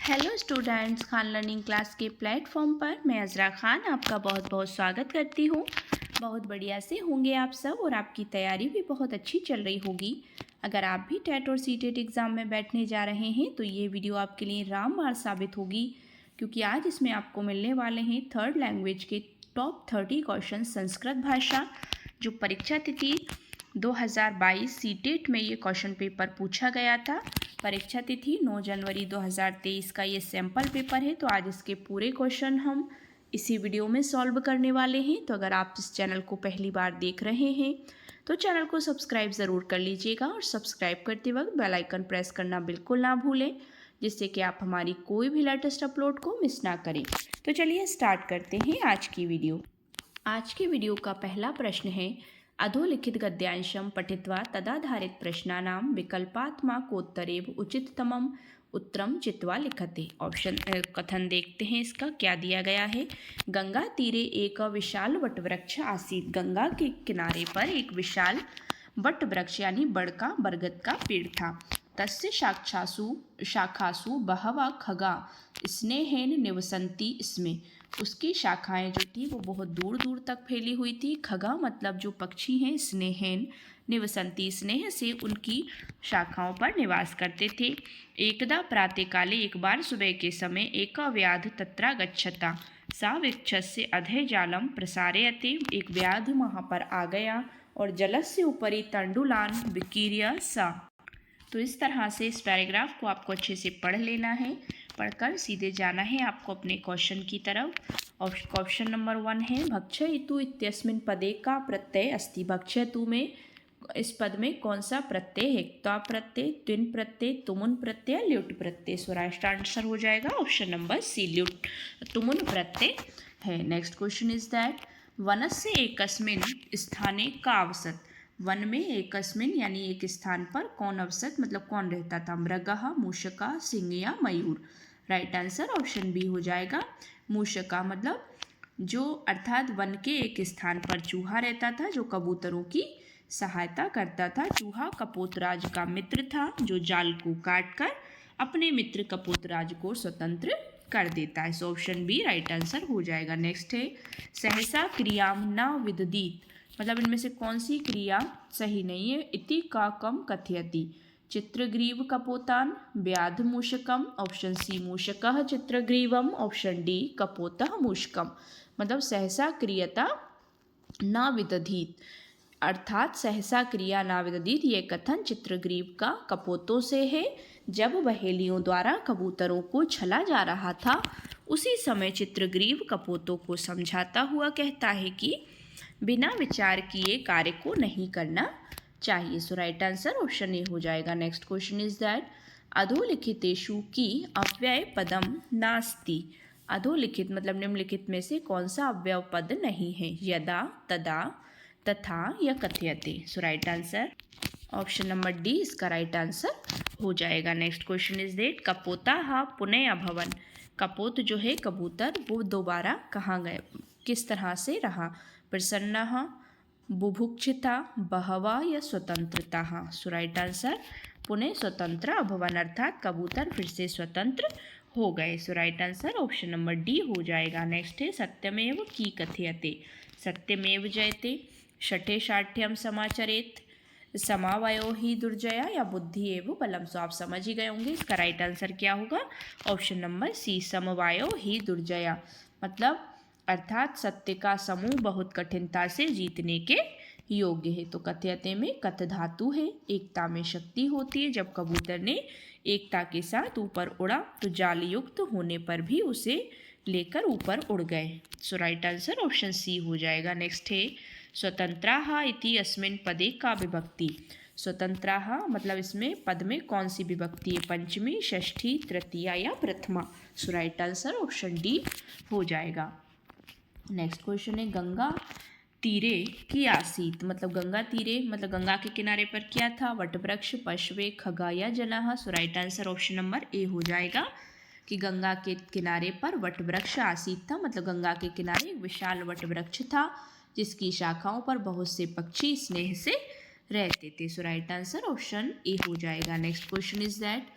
Hello students, Khan learning class के platform पर मैं अज़रा खान आपका बहुत बहुत स्वागत करती हूँ। बहुत बढ़िया से होंगे आप सब और आपकी तैयारी भी बहुत अच्छी चल रही होगी। अगर आप भी टेट और सीटेट एग्ज़ाम में बैठने जा रहे हैं तो ये वीडियो आपके लिए रामबाण साबित होगी, क्योंकि आज इसमें आपको मिलने वाले हैं थर्ड लैंग्वेज के टॉप 30 क्वेश्चन संस्कृत भाषा, जो परीक्षा तिथि 2022 सीटेट में ये क्वेश्चन पेपर पूछा गया था। परीक्षा तिथि 9 जनवरी 2023 का ये सैम्पल पेपर है। तो आज इसके पूरे क्वेश्चन हम इसी वीडियो में सॉल्व करने वाले हैं। तो अगर आप इस चैनल को पहली बार देख रहे हैं तो चैनल को सब्सक्राइब ज़रूर कर लीजिएगा और सब्सक्राइब करते वक्त बेल आइकन प्रेस करना बिल्कुल ना भूलें, जिससे कि आप हमारी कोई भी लेटेस्ट अपलोड को मिस ना करें। तो चलिए स्टार्ट करते हैं आज की वीडियो। आज की वीडियो का पहला प्रश्न है, अधोलिखित गद्यांशं पठित्वा तदाधारित प्रश्नानां विकल्पात्मकोत्तरेव उचिततमम् उत्तरं चित्वा लिखते। ऑप्शन कथन देखते हैं इसका क्या दिया गया है। गंगा तीरे एक विशाल वटवृक्ष आसीत। गंगा के किनारे पर एक विशाल वटवृक्ष यानी बड़का बरगद का पेड़ था। तस्य शाखासु बहवा खगा स्नेहेन निवसन्ति स्मे। उसकी शाखाएं जो थी वो बहुत दूर दूर तक फैली हुई थी। खगा मतलब जो पक्षी हैं, स्नेहेन निवसन्ति स्नेह से उनकी शाखाओं पर निवास करते थे। एकदा प्रातःकाले एक बार सुबह के समय एक व्याध तत्रा गच्छता सा वृक्षस्य अधे जालम प्रसारयते। एक व्याध वहाँ पर आ गया और जलस्य उपरि तंडुलान विकीर्य सा। तो इस तरह से इस पैराग्राफ को आपको अच्छे से पढ़ लेना है। पढ़कर सीधे जाना है आपको अपने क्वेश्चन की तरफ। ऑप्शन नंबर 1 है, भक्षयितु इत्यस्मिन् पदे का प्रत्यय अस्ति। भक्षयतु में इस पद में कौन सा प्रत्यय है? त्वा प्रत्यय, त्विन प्रत्यय, तुमुन प्रत्यय, ल्युट प्रत्यय। सो राइट आंसर हो जाएगा ऑप्शन नंबर सी, ल्युट तुमुन प्रत्यय है। नेक्स्ट क्वेश्चन इज दैट वनस्य एकस्मिन् स्थाने का अवसत। वन में एकस्मिन यानी एक स्थान पर कौन अवसत मतलब कौन रहता था? मृगः, मूषका, सिंह या मयूर। राइट आंसर ऑप्शन बी हो जाएगा, मूषका। मतलब जो अर्थात वन के एक स्थान पर चूहा रहता था जो कबूतरों की सहायता करता था। चूहा कपोतराज का मित्र था जो जाल को काटकर अपने मित्र कपोतराज को स्वतंत्र कर देता है। So option B right answer हो जाएगा। नेक्स्ट है, सहसा क्रियाम न विदधीत। मतलब इनमें से कौन सी क्रिया सही नहीं है? इति का कम कथयति। चित्रग्रीव कपोतान, व्याध मूषकम। ऑप्शन सी मूषकः चित्रग्रीवम। ऑप्शन डी कपोतः मूषकम। मतलब सहसा क्रियता न विदधीत, अर्थात सहसा क्रिया ना विदधीत ये कथन चित्रग्रीव का कपोतों से है। जब बहेलियों द्वारा कबूतरों को छला जा रहा था उसी समय चित्रग्रीव कपोतों को समझाता हुआ कहता है कि बिना विचार किए कार्य को नहीं करना चाहिए। सो राइट आंसर ऑप्शन ए हो जाएगा। नेक्स्ट क्वेश्चन इज दैट अधोलिखितेषु की अव्यय पदम नास्ति। अधोलिखित मतलब निम्नलिखित में से कौन सा अव्यय पद नहीं है? यदा, तदा, तथा या कथयते। So right answer option number D इसका राइट आंसर हो जाएगा। नेक्स्ट क्वेश्चन इज दैट कपोता पुनः अभवन। कपोत जो है कबूतर वो दोबारा कहाँ गए, किस तरह से रहा? प्रसन्न, बुभुक्षिता, बहवा या स्वतंत्रता। सो राइट आंसर पुनः स्वतंत्र अभवन, अर्थात कबूतर फिर से स्वतंत्र हो गए। So right answer option number D हो जाएगा। नेक्स्ट है सत्यमेव की कथयते। सत्यमेव जयते, षठे शाठ्यम समाचरेत, समावयो ही दुर्जया या बुद्धि एवं बलम। सो आप समझ ही गए होंगे इसका राइट आंसर क्या होगा। ऑप्शन नंबर सी समवायो ही दुर्जया, मतलब अर्थात सत्य का समूह बहुत कठिनता से जीतने के योग्य है। तो कथयते में कथ धातु है, एकता में शक्ति होती है। जब कबूतर ने एकता के साथ ऊपर उड़ा तो जाल युक्त होने पर भी उसे लेकर ऊपर उड़ गए। So right answer option C हो जाएगा। नेक्स्ट है स्वतंत्राः इति अस्मिन् पदे का विभक्ति। स्वतंत्राः मतलब इसमें पद में कौन सी विभक्ति है? पंचमी, षष्ठी, तृतीया या प्रथमा। सो राइट आंसर ऑप्शन डी हो जाएगा। नेक्स्ट क्वेश्चन है गंगा तीरे की आसीत। मतलब गंगा तीरे मतलब गंगा के किनारे पर क्या था? वटवृक्ष, पशवे, खगा या जनाः। So right answer option number A हो जाएगा कि गंगा के किनारे पर वटवृक्ष आसीत था। मतलब गंगा के किनारे एक विशाल वटवृक्ष था जिसकी शाखाओं पर बहुत से पक्षी स्नेह से रहते थे। सो राइट आंसर ऑप्शन ए हो जाएगा। नेक्स्ट क्वेश्चन इज दैट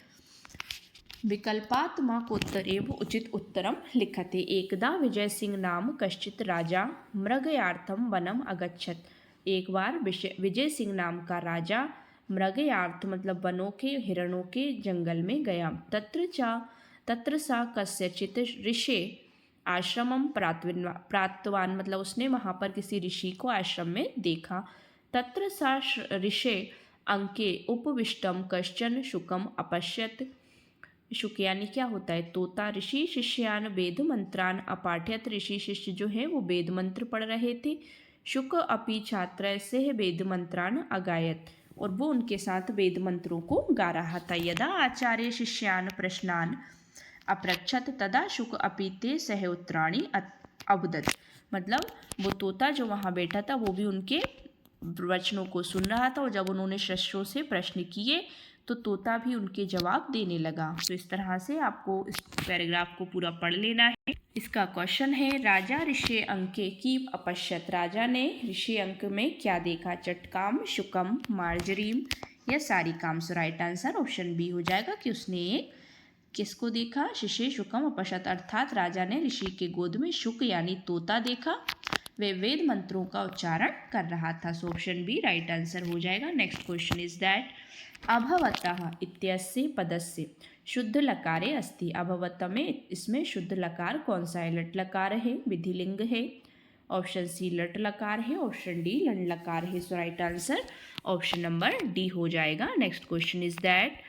विकल्पात्मकोत्तरेव उचित उत्तरं लिखते। एकदा विजय सिंह नाम कश्चित राजा मृगयार्थम वनम अगच्छत। एक बार विजय सिंह नाम का राजा मृगयार्थ मतलब वनों के हिरणों के जंगल में गया। तत्र सा कस्यचित ऋषे आश्रमम प्राप्तवान मतलब उसने वहाँ पर किसी ऋषि को आश्रम में देखा। तत्र सा ऋषे अंके उपविष्टम कश्चन शुकम अपश्यत। शुक यानी क्या होता है? तोता। ऋषि शिष्यान वेद मंत्रान अपाठ्यत। ऋषि शिष्य जो है वो वेद मंत्र पढ़ रहे थे। शुक अपि छात्र से वेद मंत्रान अगायत और वो उनके साथ वेद मंत्रों को गा रहा था। यदा आचार्य शिष्यान प्रश्नान अपृच्छत तदा शुक अपि ते सह उत्तराणि अवदत्। मतलब वो तोता जो वहाँ बैठा था वो भी उनके वचनों को सुन रहा था और जब उन्होंने शिष्यों से प्रश्न किए तो तोता भी उनके जवाब देने लगा। तो इस तरह से आपको इस पैराग्राफ को पूरा पढ़ लेना है। इसका क्वेश्चन है राजा ऋषि अंके की अपश्यत। राजा ने ऋषि अंक में क्या देखा? चटकाम, शुकम, मार्जरीम या सारी काम। सो राइट आंसर ऑप्शन बी हो जाएगा कि उसने एक किसको देखा? ऋषि शुकम अपश्यत अर्थात राजा ने ऋषि के गोद में शुक यानी तोता देखा। वे वेद मंत्रों का उच्चारण कर रहा था। So option B right answer हो जाएगा। नेक्स्ट क्वेश्चन इज दैट अभवतः इत्यस्य पदस्य शुद्ध लकारे अस्ति। अभवत में इसमें शुद्ध लकार कौन सा है? लट लकार है, विधिलिंग है। ऑप्शन सी लट लकार है, ऑप्शन डी लंड लकार है। So right answer option number D हो जाएगा। नेक्स्ट क्वेश्चन इज दैट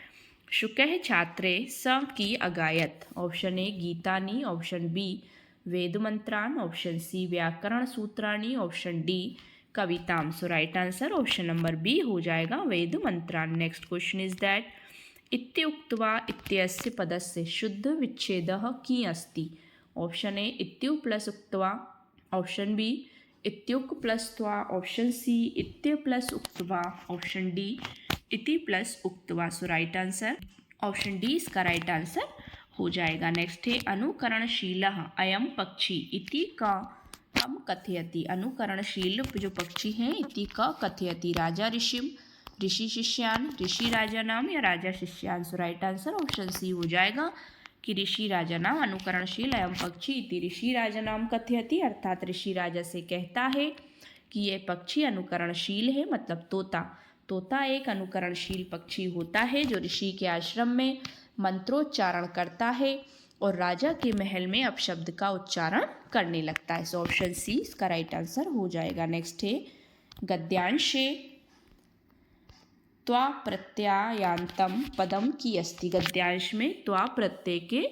शुकः छात्रे स की अगायत। ऑप्शन ए गीतानि, ऑप्शन बी वेद मंत्रान, ऑप्शन सी व्याकरण सूत्राणि, ऑप्शन डी कविताम। So right answer option number B हो जाएगा वेद मंत्रान। नेक्स्ट क्वेश्चन इज दैट इत्युक्त्वा इत्यस्य पदस्य शुद्ध विच्छेदः की अस्ति। ऑप्शन ए इत्यु प्लस उक्त्वा, ऑप्शन बी इत्युक् प्लस त्वा, ऑप्शन सी इत्य प्लस उक्त्वा, ऑप्शन डी इति प्लस उक्त्वा। सो राइट आंसर ऑप्शन डी इसका राइट आंसर हो जाएगा। नेक्स्ट है अनुकरणशीलः अयम पक्षी इति का कम कथयति। अनुकरणशील जो पक्षी हैं इति का कथयति। राजा ऋषिम, ऋषि शिष्यान, ऋषि राजा नाम या राजा शिष्यान। सो राइट आंसर ऑप्शन सी हो जाएगा कि ऋषि राजा नाम अनुकरणशील अयम पक्षी इति ऋषि राजा नाम कथयति अर्थात ऋषि राजा से कहता है कि यह पक्षी अनुकरणशील है मतलब तोता। तोता एक अनुकरणशील पक्षी होता है जो ऋषि के आश्रम में मंत्रोच्चारण करता है और राजा के महल में अपशब्द का उच्चारण करने लगता है। सो ऑप्शन सी इसका राइट आंसर हो जाएगा। नेक्स्ट है गद्यांशे त्वा प्रत्ययान्तम पदम की अस्ति। गद्यांश में त्वा प्रत्यय के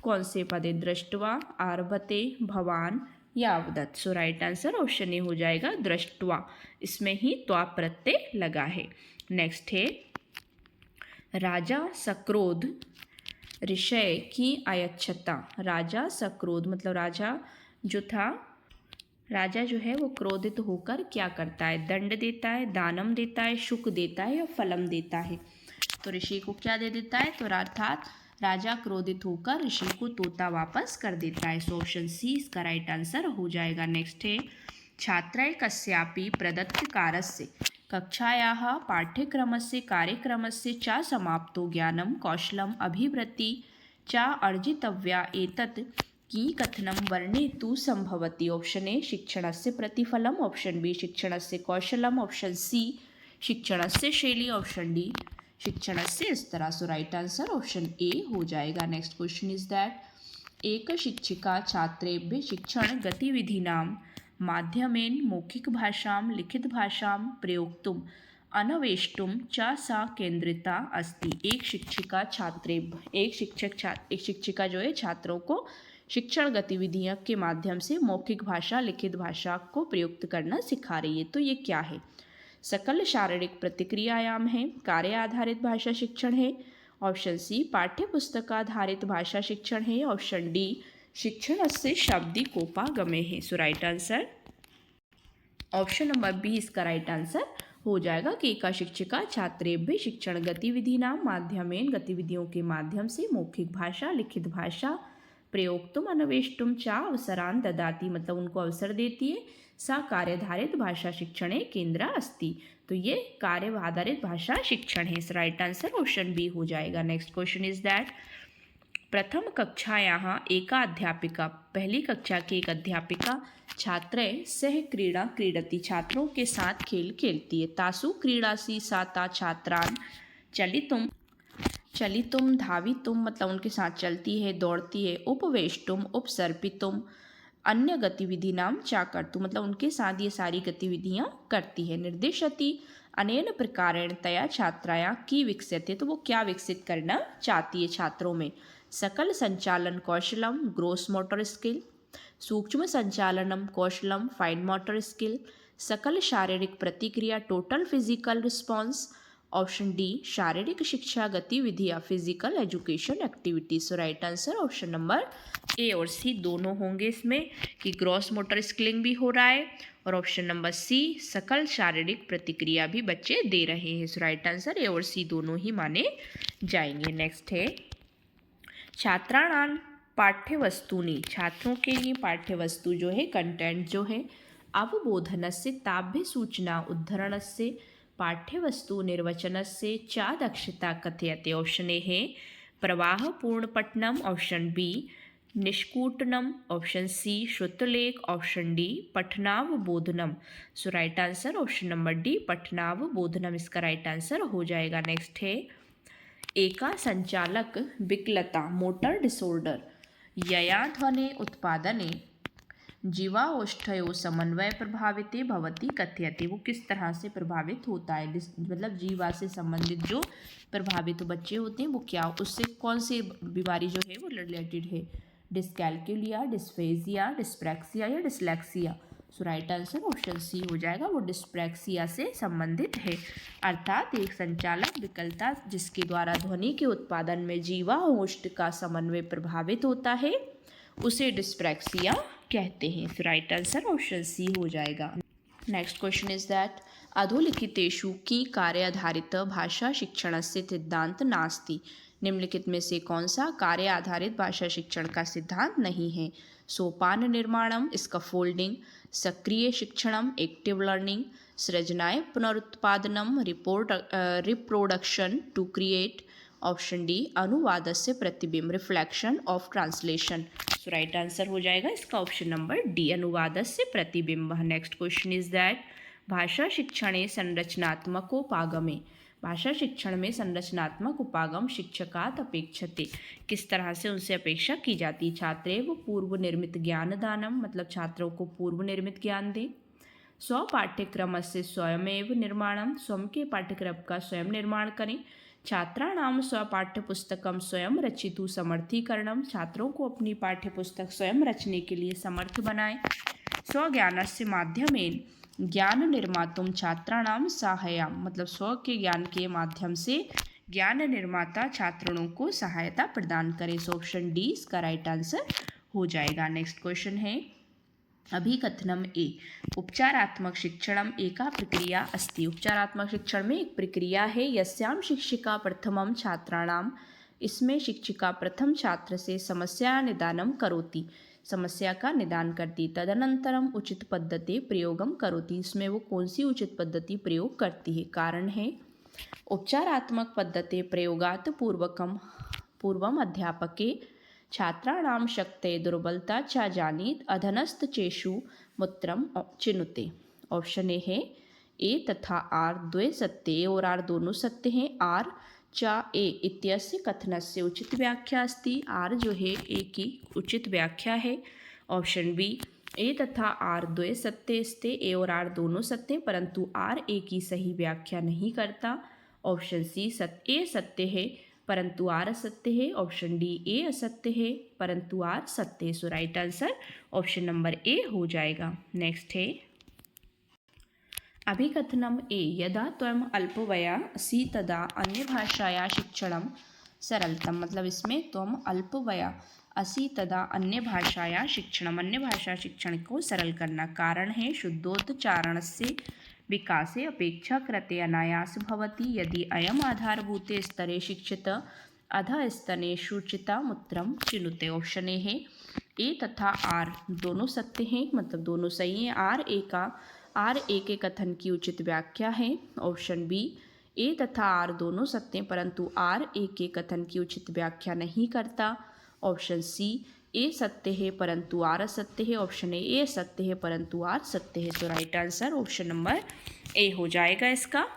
कौन से पद है? दृष्टवा, आरभते, भवान या अवदत्। सो राइट आंसर ऑप्शन ए हो जाएगा दृष्टवा। इसमें ही त्वा प्रत्यय लगा है। नेक्स्ट है राजा सक्रोध ऋषय की अयच्छता। राजा सक्रोध मतलब राजा जो है वो क्रोधित होकर क्या करता है? दंड देता है, दानम देता है, शुक देता है या फलम देता है। तो ऋषि को क्या दे देता है? तो अर्थात राजा क्रोधित होकर ऋषि को तोता वापस कर देता है। सो ऑप्शन सी इसका राइट आंसर हो जाएगा। नेक्स्ट है छात्राय कस्यापि प्रदत्त कारस्य कक्षायाः पाठ्यक्रमस्य कार्यक्रमस्य च समाप्तो ज्ञानं कौशलम् अभिवृद्धि च अर्जितव्या एतत् की कथनं वर्णयितुं सम्भवति। ऑप्शन ए शिक्षणस्य प्रतिफलम्, ऑप्शन बी शिक्षणस्य कौशलम्, ऑप्शन सी शिक्षणस्य शैली, ऑप्शन डी शिक्षणस्य स्तरः। सो राइट आंसर ऑप्शन ए हो जाएगा। नेक्स्ट क्वेश्चन इज दैट एक शिक्षिका छात्रेभ्यः शिक्षण गतिविधीनां माध्यमेन मौखिक भाषां लिखित भाषां प्रयोक्तुं अनवेष्टुं च सा केंद्रिता अस्ति। एक शिक्षिका जो है छात्रों को शिक्षण गतिविधियों के माध्यम से मौखिक भाषा लिखित भाषा को प्रयुक्त करना सिखा रही है। तो ये क्या है? सकल शारीरिक प्रतिक्रियायाम है, कार्य आधारित भाषा शिक्षण है, ऑप्शन सी पाठ्य पुस्तक आधारित भाषा शिक्षण है, ऑप्शन डी शिक्षण से शाब्दिकोपागमे है। So right answer option number B इसका राइट आंसर हो जाएगा कि एका शिक्षिका छात्रेभ्य शिक्षण गतिविधिनां माध्यमेन गतिविधियों के माध्यम से मौखिक भाषा लिखित भाषा प्रयोक्तुम अनवेष्टुम च अवसरान ददाति मतलब उनको अवसर देती है। सा कार्याधारित भाषा शिक्षणे केंद्र अस्ति। तो ये कार्य आधारित भाषा शिक्षण है। राइट आंसर ऑप्शन बी हो जाएगा। नेक्स्ट क्वेश्चन इज दैट प्रथम कक्षायाः एका अध्यापिका, पहली कक्षा की एक अध्यापिका छात्रैः सह क्रीड़ा क्रीडति, छात्रों के साथ खेल खेलती है। तासु क्रीडासु सा ता छात्रान् चलितुम धावितुम मतलब उनके साथ चलती है, दौड़ती है। उपवेष्टुम उपसर्पितुम अन्य गतिविधि नाम चाकर्तुम मतलब उनके साथ ये सारी गतिविधियाँ करती है। निर्देशति अनेन प्रकारेण तया छात्राया की विकसित, तो वो क्या विकसित करना चाहती है छात्रों में। सकल संचालन कौशलम ग्रोस मोटर स्किल, सूक्ष्म संचालनम कौशलम फाइन मोटर स्किल, सकल शारीरिक प्रतिक्रिया total physical response. Option D शारीरिक शिक्षा गतिविधियाँ फिजिकल एजुकेशन एक्टिविटीज। सो राइट आंसर ऑप्शन नंबर ए और सी दोनों होंगे इसमें कि ग्रॉस मोटर स्किलिंग भी हो रहा है और ऑप्शन नंबर सी सकल शारीरिक प्रतिक्रिया भी बच्चे दे रहे हैं। सो राइट आंसर ए और सी दोनों ही माने जाएंगे। नेक्स्ट है छात्राणां पाठ्यवस्तूनि, छात्रों के लिए पाठ्यवस्तु जो है कंटेंट जो है अवबोधनस्य ताभ्य सूचना उद्धरणस्य पाठ्यवस्तु निर्वचनस्य च दक्षता कथयते। ऑप्शन ए है प्रवाहपूर्ण पठनम, ऑप्शन बी निष्कूटनम, ऑप्शन सी श्रुतलेख, ऑप्शन डी पठनावबोधनम। So right answer option number D पठनावबोधनम इसका राइट आंसर हो जाएगा। नेक्स्ट है एका संचालक विकलता मोटर डिसऑर्डर यया ध्वनि उत्पादने जीवाओष्ठयो समन्वय प्रभावित भवती कथयति, वो किस तरह से प्रभावित होता है, मतलब जीवा से संबंधित जो प्रभावित बच्चे होते हैं वो क्या उससे कौन सी बीमारी जो है वो रिलेटेड है। डिस्कैल्कुलिया, डिस्फेजिया, डिस्प्रैक्सिया या डिसलेक्सिया। सो राइट आंसर ऑप्शन सी हो जाएगा, वो डिस्प्रैक्सिया से संबंधित है। अर्थात एक संचालक विकलता जिसके द्वारा ध्वनि के उत्पादन में जीवाओष्ठ का समन्वय प्रभावित होता है उसे डिस्प्रैक्सिया कहते हैं। सो राइट आंसर ऑप्शन सी हो जाएगा। नेक्स्ट क्वेश्चन इज दैट अधोलिखितेषु की कार्य आधारित भाषा शिक्षणस्य सिद्धांत नास्ति, निम्नलिखित में से कौन सा कार्य आधारित भाषा शिक्षण का सिद्धांत नहीं है। सोपान निर्माणम स्कैफोल्डिंग, सक्रिय शिक्षणम एक्टिव लर्निंग, सृजनाय पुनरुत्पादनम reproduction to create, option D अनुवादस्य प्रतिबिंब reflection of translation. So right answer हो जाएगा इसका ऑप्शन नंबर डी अनुवादस्य प्रतिबिंब। नेक्स्ट क्वेश्चन इज दैट भाषा शिक्षणे संरचनात्मकोपागमे, भाषा शिक्षण में संरचनात्मक उपागम शिक्षकात अपेक्षते, किस तरह से उनसे अपेक्षा की जाती है। छात्रेव पूर्व निर्मित ज्ञान दानम मतलब छात्रों को पूर्व निर्मित ज्ञान दें। स्व पाठ्यक्रम से स्वयमेव निर्माणम, स्वयं के पाठ्यक्रम का स्वयं निर्माण करें। छात्राणाम स्वपाठ्य पुस्तकम स्वयं रचितु समर्थीकरणम, छात्रों को अपनी पाठ्य पुस्तक स्वयं रचने के लिए समर्थ बनाएं। स्वज्ञानस्य माध्यमेन ज्ञान निर्मातुम छात्राणाम सहायम मतलब स्व के ज्ञान के माध्यम से ज्ञान निर्माता छात्रों को सहायता प्रदान करें। सो ऑप्शन डी इसका राइट आंसर हो जाएगा। नेक्स्ट क्वेश्चन है अभिकथनम ए उपचारात्मक शिक्षणम एका प्रक्रिया अस्ति, उपचारात्मक शिक्षण में एक प्रक्रिया है। यस्याम शिक्षिका प्रथमम छात्राणाम, इसमें शिक्षिका प्रथम छात्र से समस्या निदानम करोति, समस्या का निदान करती। तदनंतरम उचित पद्धति प्रयोगम करोति, इसमें वो कौन सी उचित पद्धति प्रयोग करती है। कारण है उपचारात्मक पद्धति प्रयोगात पूर्वम अध्यापके छात्राणां शक्ते दुर्बलता च जानीत अधनस्तचेषु मूत्रम चिनुते। ऑप्शन ए तथा आर द्वे सत्य, ए और आर दोनों सत्य हैं। आर चा ए इत्यस्य कथनस्य उचित व्याख्या अस्ति, आर जो है ए की उचित व्याख्या है। ऑप्शन बी ए तथा आर द्वे सत्य स्ते, ए और आर दोनों सत्य परंतु आर ए की सही व्याख्या नहीं करता। ऑप्शन सी ए सत्य है परंतु आर असत्य है। ऑप्शन डी ए असत्य है परंतु आर सत्य है। So right answer option number A हो जाएगा। नेक्स्ट है अभिकथनम ए यदा त्वम अल्पवया असि तदा अन्य भाषाया शिक्षणम सरलतम, मतलब इसमें तुम अल्पवया असि तदा अन्य भाषाया शिक्षणम, अन्य भाषा शिक्षण को सरल करना। कारण है शुद्धोच्चारण से विकासे अपेक्षाकृते अनायास भवति, यदि अयम आधारभूते स्तरे शिक्षित अधस्तनेषु चितामुत्रम चिनुते। ऑप्शन ए तथा आर दोनों सत्य हैं, मतलब दोनों सही हैं। आर ए के कथन की उचित व्याख्या है। ऑप्शन बी ए तथा आर दोनों सत्य हैं परंतु आर ए के कथन की उचित व्याख्या नहीं करता। ऑप्शन सी ए सत्य है परंतु आर असत्य है। ऑप्शन ए सत्य है परंतु आर सत्य है। So right answer option number A हो जाएगा इसका।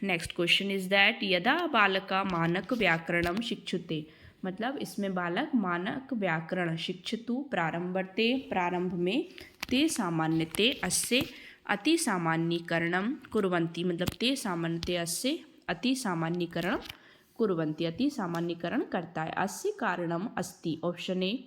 नेक्स्ट क्वेश्चन इज दैट यदा बालका मानक व्याकरणम शिक्षुते, मतलब इसमें बालक मानक व्याकरण शिक्षतु प्रारंभते, प्रारंभ में ते सामान्यते अस्य अति सामान्यीकरणम कुर्वन्ति, मतलब ते सामान्यते अस्य अति सामान्यीकरण कुर्वन्ति, अति सामान्यीकरण करता है। अस्य कारणम अस्ति। ऑप्शन ए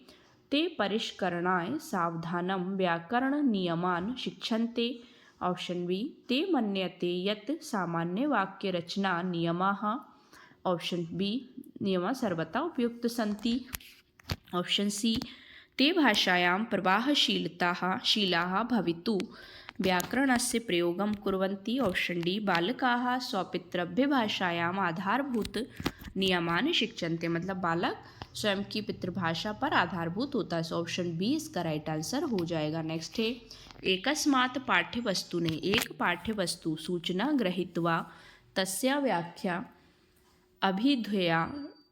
ते परिष्करणाय सावधानम व्याकरण नियमान शिक्षन्ते। ऑप्शन बी ते मन्यते यत् सामान्य वाक्य रचना नियमाः। ऑप्शन बी नियमाः सर्वथा उपयुक्त सन्ति। ऑप्शन सी ते भाषायां प्रवाहशीलाः भवितुं व्याकरणस्य प्रयोगं कुर्वन्ति। ऑप्शन डी बालकाः स्वपितृभ्यभाषायाम् आधारभूत नियमान् शिक्षन्ते, मतलब बालक स्वयं की पितृभाषा पर आधारभूत होता है। सो ऑप्शन बी इसका राइट आंसर हो जाएगा। नेक्स्ट है एकस्मात् पाठ्यवस्तुने, एक पाठ्यवस्तु सूचना गृहीत्वा तस्या व्याख्या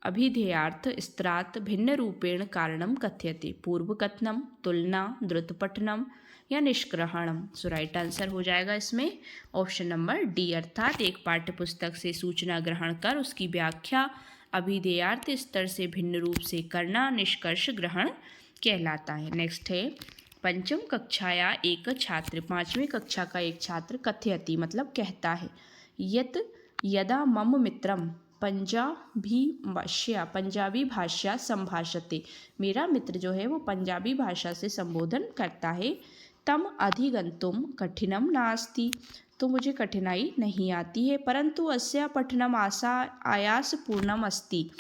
अभिधेयार्थ स्तरात् भिन्न रूपेण कारणं कथ्यते। पूर्वकथनम, तुलना, द्रुतपठनम या निष्ग्रहणम। सो राइट आंसर हो जाएगा इसमें ऑप्शन नंबर डी, अर्थात एक पाठ्यपुस्तक से सूचना ग्रहण कर उसकी व्याख्या अभिधेयार्थ स्तर से भिन्न रूप से करना निष्कर्ष ग्रहण कहलाता है। नेक्स्ट है पंचम कक्षाया एक छात्र, पाँचवीं कक्षा का एक छात्र कथयति, मतलब कहता है यत यदा मम मित्रम पंजाबी भाषा संभाषते, मेरा मित्र जो है वो पंजाबी भाषा से संबोधन करता है। तम अधिगंतुम कठिनम नास्ति, तो मुझे कठिनाई नहीं आती है, परंतु अस्य पठनम आयासपूर्णम अस्ति।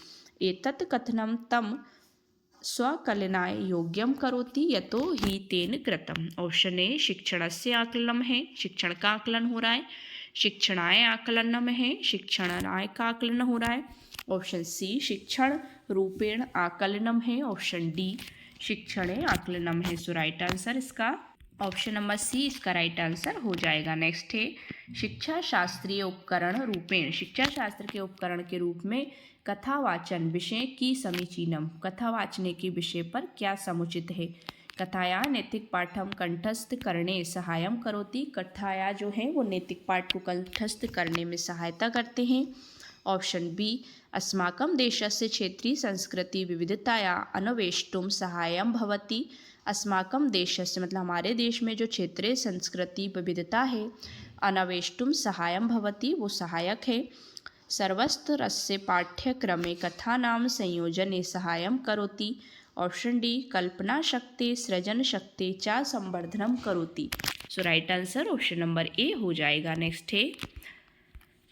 एतत् कथनम तम स्वकलनाय योग्यम करोति यतो हि तेन कृतम। ऑप्शन ए शिक्षणस्य आकलनम है, शिक्षण का आकलन हो रहा है। शिक्षणाय आकलनम है, शिक्षणाय का आकलन हो रहा है। ऑप्शन सी शिक्षण रूपेण आकलनम है। ऑप्शन डी शिक्षणे आकलनम है। सो राइट आंसर इसका ऑप्शन नंबर सी इसका राइट आंसर हो जाएगा। नेक्स्ट है शिक्षा शास्त्रीय उपकरण रूपेण, शिक्षा शास्त्र के उपकरण के रूप में कथावाचन विषय की समीचीनम, कथा वाचने के विषय पर क्या समुचित है। कथाया नैतिक पाठम कंठस्थ करने सहायम करोति, कथाया जो है वो नैतिक पाठ को कंठस्थ करने में सहायता करते हैं। ऑप्शन बी अस्माकं देशस्य क्षेत्रीय संस्कृति विविधताया अन्वेष्टुं सहायं भवति। अस्माकं देशस्य मतलब हमारे देश में जो क्षेत्रीय संस्कृति विविधता है अन्वेष्टुं सहायं भवति, वो सहायक है। सर्वस्तरस्य पाठ्यक्रमे कथानां संयोजने सहायं करोति। ऑप्शन डी कल्पना शक्ति सृजन शक्ति च संवर्धनम करोति। So right answer option number A हो जाएगा। नेक्स्ट है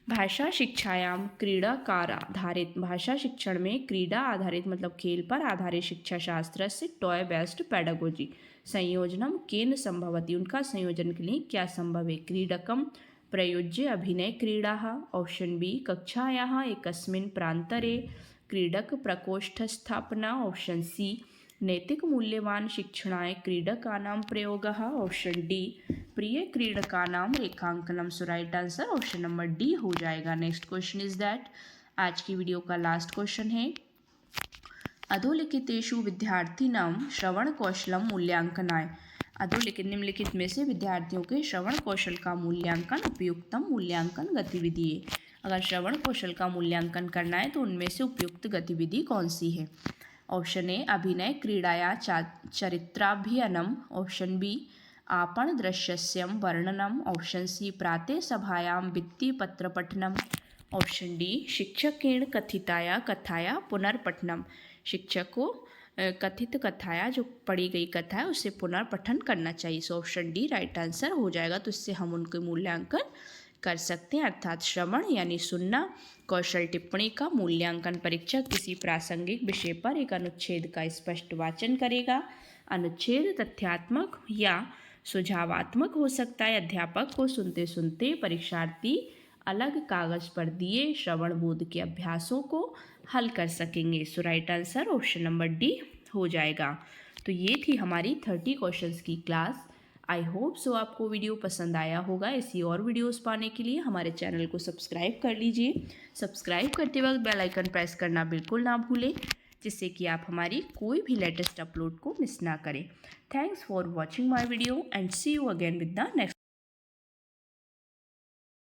भाषा शिक्षायाम क्रीडाकार आधारित, भाषा शिक्षण में क्रीड़ा आधारित मतलब खेल पर आधारित शिक्षा शास्त्र से टॉय बेस्ड पेडागोजी संयोजनम केन संभवती, उनका संयोजन के लिए क्या संभव है। क्रीडकम प्रयोज्य अभिनय क्रीड़ा। ऑप्शन बी कक्षायाः एकस्मिन् प्रान्तरे क्रीडक प्रकोष्ठ स्थापना। ऑप्शन सी नैतिक मूल्यवान शिक्षणाय क्रीडकानां प्रयोगः। ऑप्शन डी प्रिय क्रीडकानां रेखांकनम। So right answer option number D हो जाएगा। नेक्स्ट क्वेश्चन इज दैट आज की वीडियो का लास्ट क्वेश्चन है अधोलिखितेषु विद्यार्थिनां श्रवण कौशलम मूल्यांकनाय, अधोलिखित निम्नलिखित में से विद्यार्थियों के श्रवण कौशल का मूल्यांकन उपयुक्तम मूल्यांकन गतिविधि है। अगर श्रवण कौशल का मूल्यांकन करना है तो उनमें से उपयुक्त गतिविधि कौन सी है। ऑप्शन ए अभिनय क्रीड़ाया चरित्राभिनयनम। ऑप्शन बी आपण दृश्यस्यम वर्णनम। ऑप्शन सी प्रातः सभायां भित्तिपत्रपठनम। ऑप्शन डी शिक्षकेण कथिताया कथाया पुनर्पठनम, शिक्षक को कथित कथाया जो पढ़ी गई कथा है उसे पुनर्पठन करना चाहिए। So option D right answer हो जाएगा। तो इससे हम उनके मूल्यांकन कर सकते हैं, अर्थात श्रवण यानी सुनना, कौशल टिप्पणी का मूल्यांकन परीक्षक किसी प्रासंगिक विषय पर एक अनुच्छेद का स्पष्ट वाचन करेगा। अनुच्छेद तथ्यात्मक या सुझावात्मक हो सकता है। अध्यापक को सुनते सुनते परीक्षार्थी अलग कागज पर दिए श्रवण बोध के अभ्यासों को हल कर सकेंगे। So right answer option number D हो जाएगा। तो ये थी हमारी 30 क्वेश्चंस की क्लास। आई होप सो आपको वीडियो पसंद आया होगा। ऐसी और वीडियोस पाने के लिए हमारे चैनल को सब्सक्राइब कर लीजिए। सब्सक्राइब करते वक्त बेल आइकन प्रेस करना बिल्कुल ना भूलें। जिससे कि आप हमारी कोई भी लेटेस्ट अपलोड को मिस ना करें। Thanks for watching my video and see you again with the next.